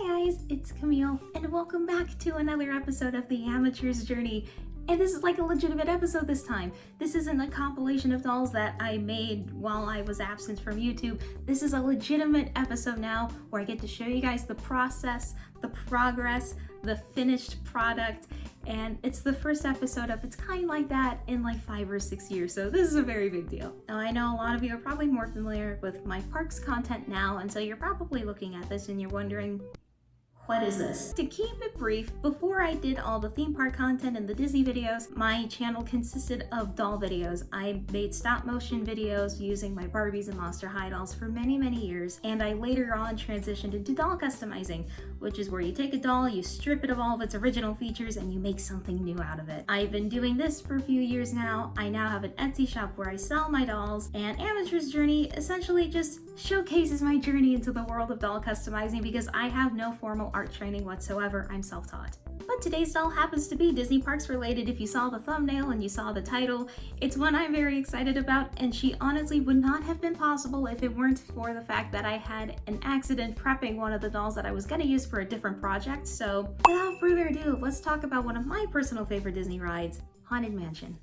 Hi guys, it's Camille, and welcome back to another episode of The Amateur's Journey. And this is like a legitimate episode this time. This isn't a compilation of dolls that I made while I was absent from YouTube. This is a legitimate episode now where I get to show you guys the process, the progress, the finished product, and it's the first episode of its kind like that in like 5 or 6 years, so this is a very big deal. Now I know a lot of you are probably more familiar with my parks content now, and so you're probably looking at this and you're wondering, what is this? To keep it brief, before I did all the theme park content and the Disney videos, my channel consisted of doll videos. I made stop motion videos using my Barbies and Monster High dolls for many years, and I later on transitioned into doll customizing, which is where you take a doll, you strip it of all of its original features, and you make something new out of it. I've been doing this for a few years now. I now have an Etsy shop where I sell my dolls, and Amateur's Journey essentially just showcases my journey into the world of doll customizing because I have no formal art training whatsoever. I'm self-taught. But today's doll happens to be Disney Parks related. If you saw the thumbnail and you saw the title, it's one I'm very excited about, and she honestly would not have been possible if it weren't for the fact that I had an accident prepping one of the dolls that I was going to use for a different project. So without further ado, let's talk about one of my personal favorite Disney rides, Haunted Mansion.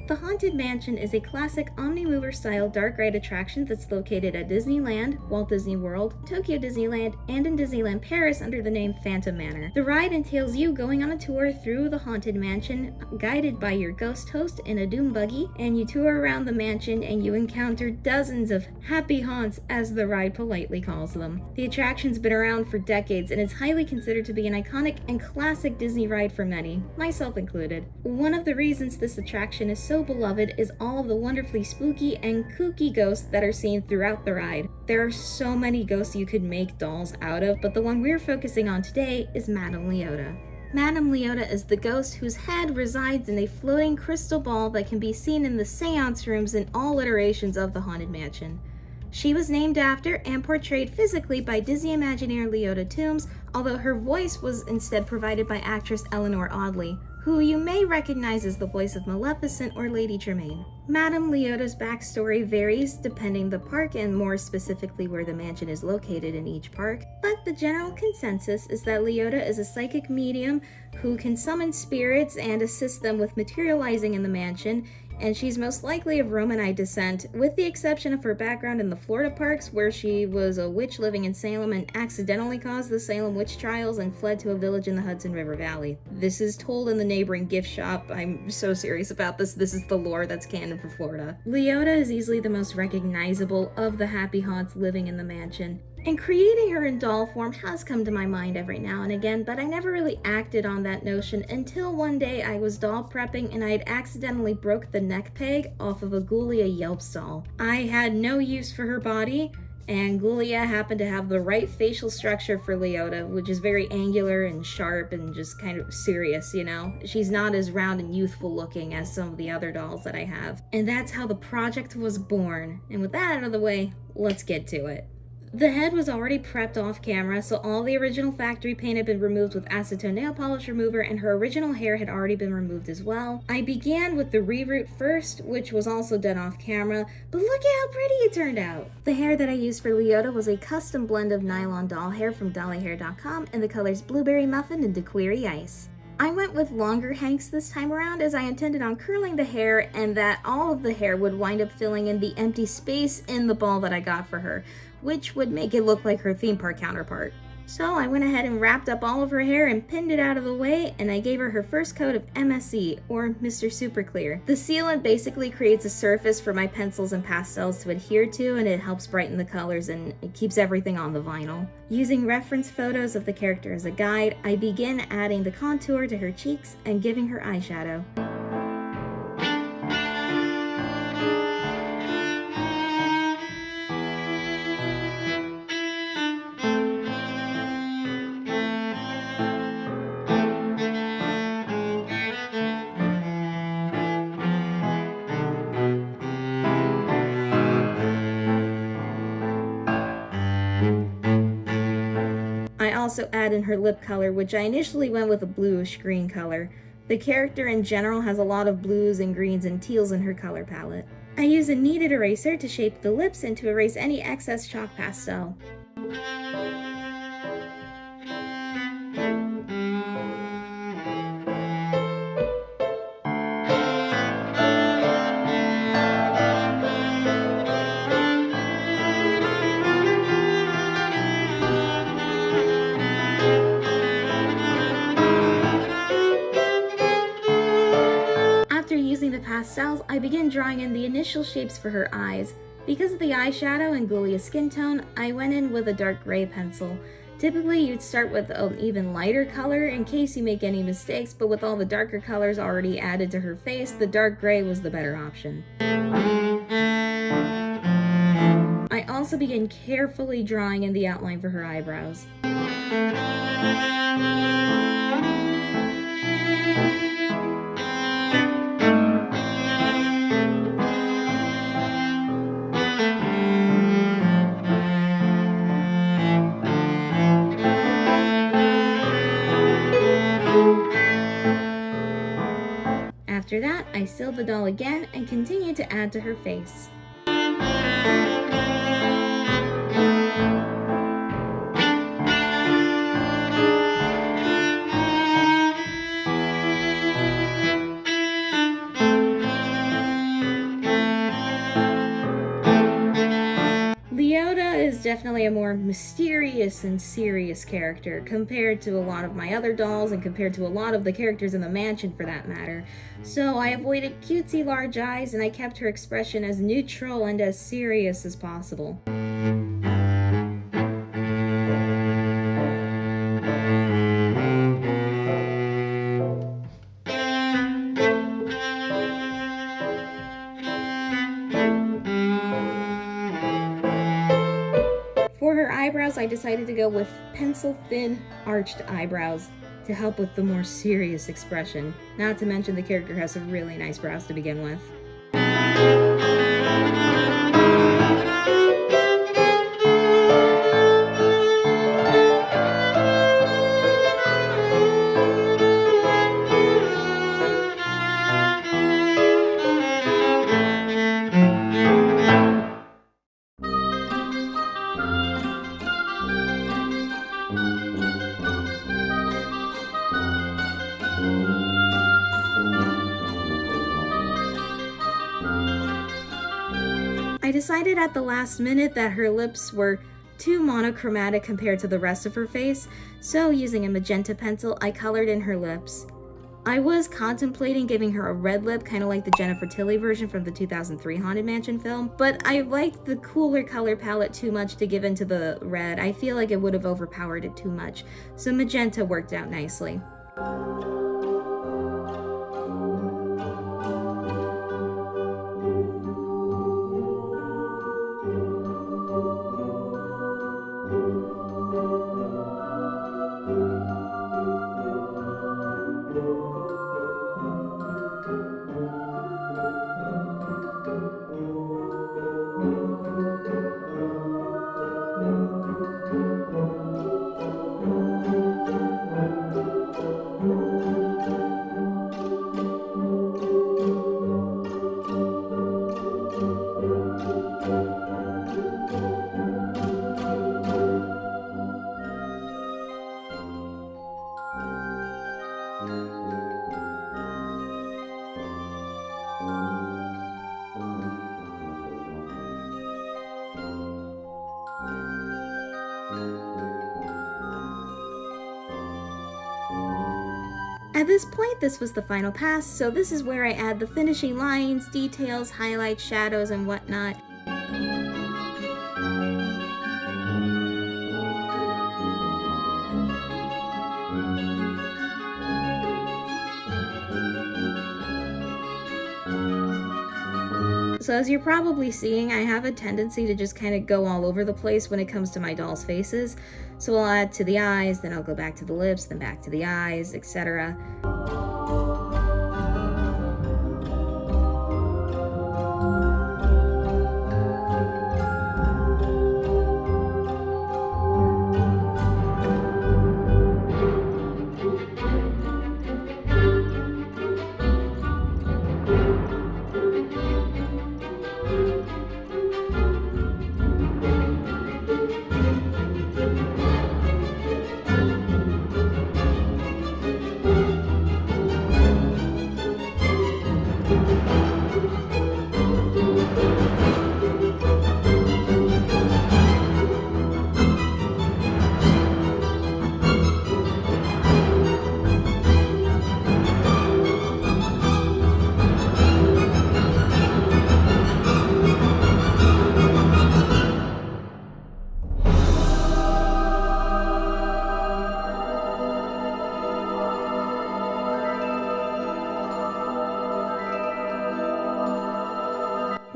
The Haunted Mansion is a classic Omnimover style dark ride attraction that's located at Disneyland, Walt Disney World, Tokyo Disneyland, and in Disneyland Paris under the name Phantom Manor. The ride entails you going on a tour through the Haunted Mansion, guided by your ghost host in a doom buggy, and you tour around the mansion and you encounter dozens of happy haunts, as the ride politely calls them. The attraction's been around for decades and is highly considered to be an iconic and classic Disney ride for many, myself included. One of the reasons this attraction is so beloved is all of the wonderfully spooky and kooky ghosts that are seen throughout the ride. There are so many ghosts you could make dolls out of, but the one we're focusing on today is Madame Leota. Madame Leota is the ghost whose head resides in a floating crystal ball that can be seen in the Seance rooms in all iterations of the Haunted Mansion. She was named after and portrayed physically by Disney Imagineer Leota Toombs, although her voice was instead provided by actress Eleanor Audley, who you may recognize as the voice of Maleficent or Lady Tremaine. Madame Leota's backstory varies depending the park and more specifically where the mansion is located in each park, but the general consensus is that Leota is a psychic medium who can summon spirits and assist them with materializing in the mansion, and she's most likely of Romanite descent, with the exception of her background in the Florida parks, where she was a witch living in Salem and accidentally caused the Salem witch trials and fled to a village in the Hudson River Valley. This is told in the neighboring gift shop. I'm so serious about this. This is the lore that's canon for Florida. Leota is easily the most recognizable of the happy haunts living in the mansion, and creating her in doll form has come to my mind every now and again, but I never really acted on that notion until one day I was doll prepping and I had accidentally broke the neck peg off of a Ghoulia Yelps doll. I had no use for her body, and Ghoulia happened to have the right facial structure for Leota, which is very angular and sharp and just kind of serious, you know? She's not as round and youthful looking as some of the other dolls that I have. And that's how the project was born. And with that out of the way, let's get to it. The head was already prepped off camera, so all the original factory paint had been removed with acetone nail polish remover, and her original hair had already been removed as well. I began with the reroot first, which was also done off camera, but look at how pretty it turned out! The hair that I used for Leota was a custom blend of nylon doll hair from dollyhair.com in the colors Blueberry Muffin and Daiquiri Ice. I went with longer hanks this time around as I intended on curling the hair and that all of the hair would wind up filling in the empty space in the ball that I got for her, which would make it look like her theme park counterpart. So I went ahead and wrapped up all of her hair and pinned it out of the way, and I gave her her first coat of MSE, or Mr. Super Clear. The sealant basically creates a surface for my pencils and pastels to adhere to, and it helps brighten the colors and it keeps everything on the vinyl. Using reference photos of the character as a guide, I begin adding the contour to her cheeks and giving her eyeshadow. I also add in her lip color, which I initially went with a bluish green color. The character in general has a lot of blues and greens and teals in her color palette. I use a kneaded eraser to shape the lips and to erase any excess chalk pastel. pastels, I begin drawing in the initial shapes for her eyes. Because of the eyeshadow and Ghoulia's skin tone, I went in with a dark gray pencil. Typically, you'd start with an even lighter color in case you make any mistakes, but with all the darker colors already added to her face, the dark gray was the better option. I also begin carefully drawing in the outline for her eyebrows. After that, I sealed the doll again and continued to add to her face. Leota is definitely a more mysterious and serious character compared to a lot of my other dolls and compared to a lot of the characters in the mansion for that matter. So I avoided cutesy large eyes and I kept her expression as neutral and as serious as possible. For her eyebrows, I decided to go with pencil-thin arched eyebrows to help with the more serious expression. Not to mention the character has some really nice brows to begin with. I decided at the last minute that her lips were too monochromatic compared to the rest of her face, so using a magenta pencil, I colored in her lips. I was contemplating giving her a red lip, kind of like the Jennifer Tilly version from the 2003 Haunted Mansion film, but I liked the cooler color palette too much to give into the red. I feel like it would have overpowered it too much, so magenta worked out nicely. At this point, this was the final pass, so this is where I add the finishing lines, details, highlights, shadows, and whatnot. So as you're probably seeing, I have a tendency to just kind of go all over the place when it comes to my dolls' faces. So I'll add to the eyes, then I'll go back to the lips, then back to the eyes, etc.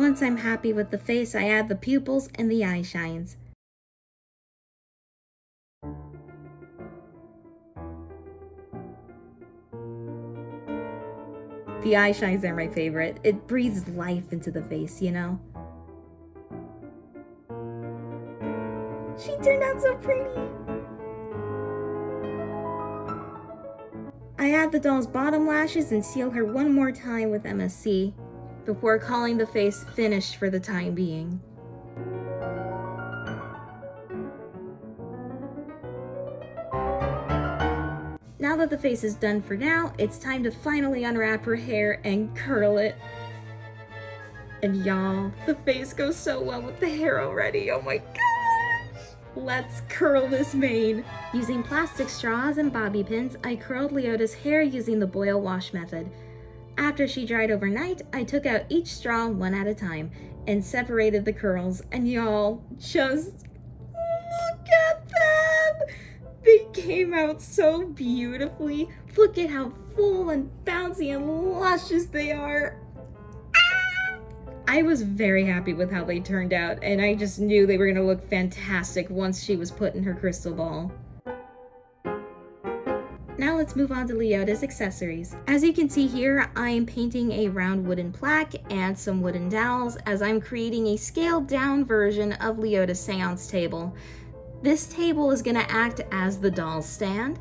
Once I'm happy with the face, I add the pupils and the eye shines. The eye shines are my favorite. It breathes life into the face, you know? She turned out so pretty! I add the doll's bottom lashes and seal her one more time with MSC before calling the face finished for the time being. Now that the face is done for now, it's time to finally unwrap her hair and curl it. And y'all, the face goes so well with the hair already, oh my gosh! Let's curl this mane! Using plastic straws and bobby pins, I curled Leota's hair using the boil wash method. After she dried overnight, I took out each straw one at a time and separated the curls, and y'all, just look at them! They came out so beautifully. Look at how full and bouncy and luscious they are. I was very happy with how they turned out, and I just knew they were going to look fantastic once she was put in her crystal ball. Now let's move on to Leota's accessories. As you can see here, I am painting a round wooden plaque and some wooden dowels as I'm creating a scaled down version of Leota's seance table. This table is going to act as the doll's stand.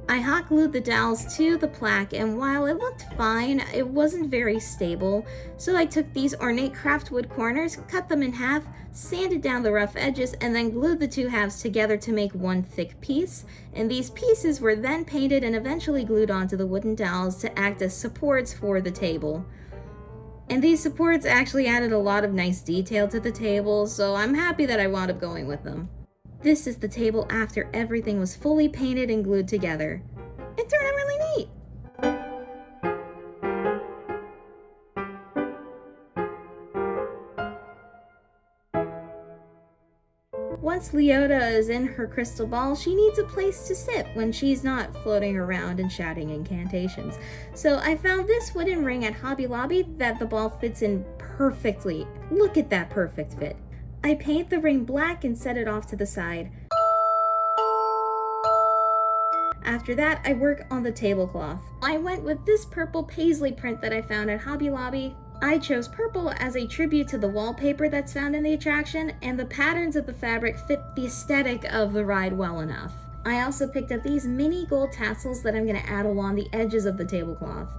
I hot glued the dowels to the plaque, and while it looked fine, it wasn't very stable, so I took these ornate craftwood corners, cut them in half, sanded down the rough edges, and then glued the two halves together to make one thick piece, and these pieces were then painted and eventually glued onto the wooden dowels to act as supports for the table. And these supports actually added a lot of nice detail to the table, so I'm happy that I wound up going with them. This is the table after everything was fully painted and glued together. It turned out really neat! Once Leota is in her crystal ball, she needs a place to sit when she's not floating around and shouting incantations. So I found this wooden ring at Hobby Lobby that the ball fits in perfectly. Look at that perfect fit. I paint the ring black and set it off to the side. After that, I work on the tablecloth. I went with this purple paisley print that I found at Hobby Lobby. I chose purple as a tribute to the wallpaper that's found in the attraction, and the patterns of the fabric fit the aesthetic of the ride well enough. I also picked up these mini gold tassels that I'm going to add along the edges of the tablecloth.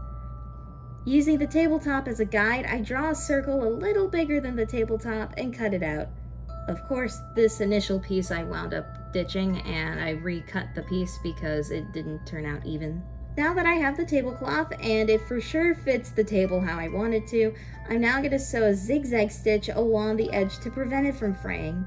Using the tabletop as a guide, I draw a circle a little bigger than the tabletop and cut it out. Of course, this initial piece I wound up ditching, and I recut the piece because it didn't turn out even. Now that I have the tablecloth and it for sure fits the table how I want it to, I'm now going to sew a zigzag stitch along the edge to prevent it from fraying.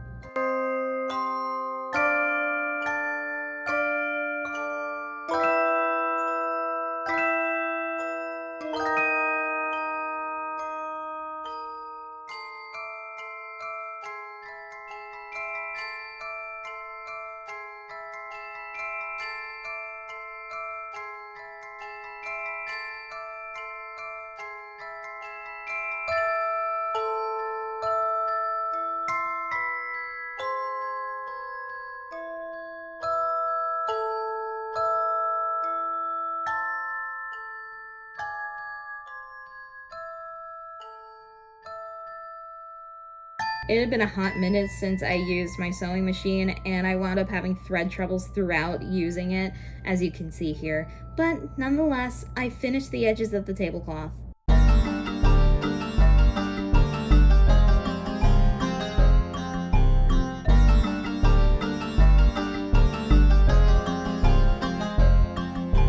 It had been a hot minute since I used my sewing machine, and I wound up having thread troubles throughout using it, as you can see here. But nonetheless, I finished the edges of the tablecloth.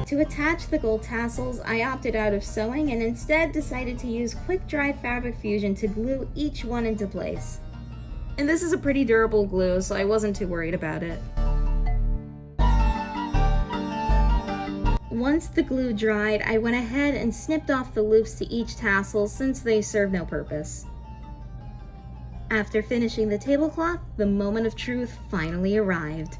To attach the gold tassels, I opted out of sewing and instead decided to use quick dry fabric fusion to glue each one into place. And this is a pretty durable glue, so I wasn't too worried about it. Once the glue dried, I went ahead and snipped off the loops to each tassel since they serve no purpose. After finishing the tablecloth, the moment of truth finally arrived,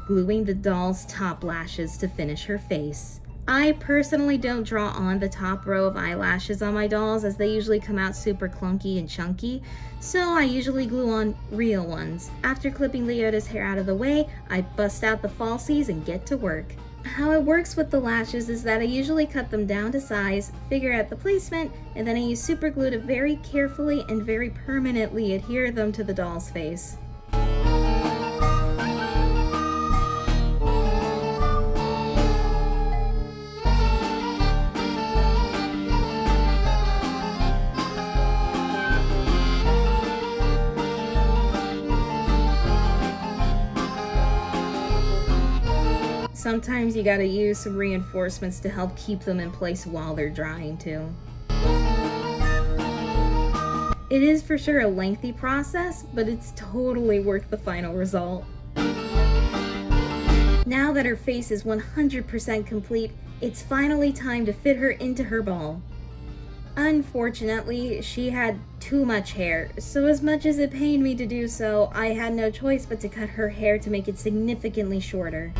gluing the doll's top lashes to finish her face. I personally don't draw on the top row of eyelashes on my dolls as they usually come out super clunky and chunky, so I usually glue on real ones. After clipping Leota's hair out of the way, I bust out the falsies and get to work. How it works with the lashes is that I usually cut them down to size, figure out the placement, and then I use super glue to very carefully and very permanently adhere them to the doll's face. Sometimes you gotta use some reinforcements to help keep them in place while they're drying too. It is for sure a lengthy process, but it's totally worth the final result. Now that her face is 100% complete, it's finally time to fit her into her ball. Unfortunately, she had too much hair, so as much as it pained me to do so, I had no choice but to cut her hair to make it significantly shorter.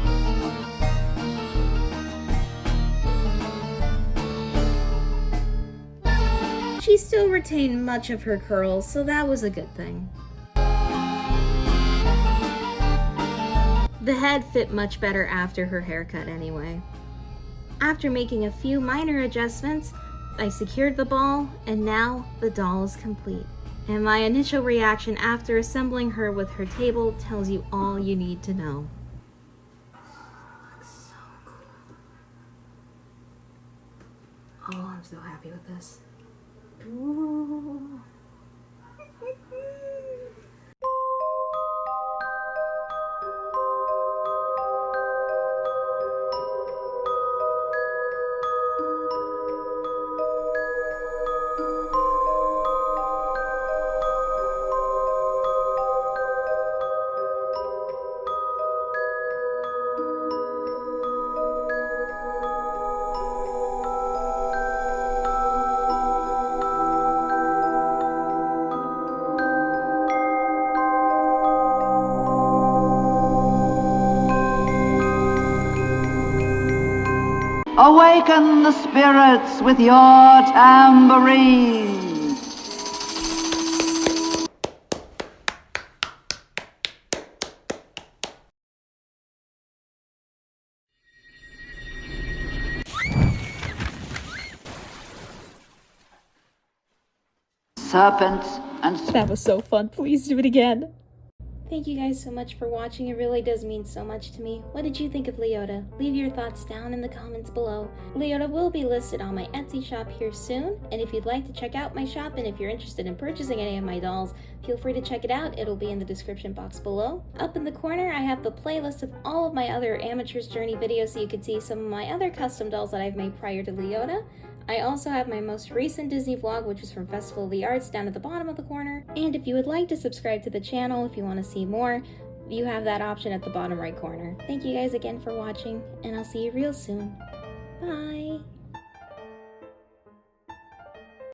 She still retained much of her curls, so that was a good thing. The head fit much better after her haircut anyway. After making a few minor adjustments, I secured the ball, and now the doll is complete. And my initial reaction after assembling her with her table tells you all you need to know. So cool. Oh, I'm so happy with this. Ooh. Awaken the spirits with your tambourine. Serpents and... That was so fun. Please do it again. Thank you guys so much for watching. It really does mean so much to me. What did you think of Leota? Leave your thoughts down in the comments below. Leota will be listed on my Etsy shop here soon, and if you'd like to check out my shop and if you're interested in purchasing any of my dolls, feel free to check it out. It'll be in the description box below. Up in the corner, I have the playlist of all of my other Amateur's Journey videos so you can see some of my other custom dolls that I've made prior to Leota. I also have my most recent Disney vlog, which is from Festival of the Arts, down at the bottom of the corner. And if you would like to subscribe to the channel, if you want to see more, you have that option at the bottom right corner. Thank you guys again for watching, and I'll see you real soon. Bye!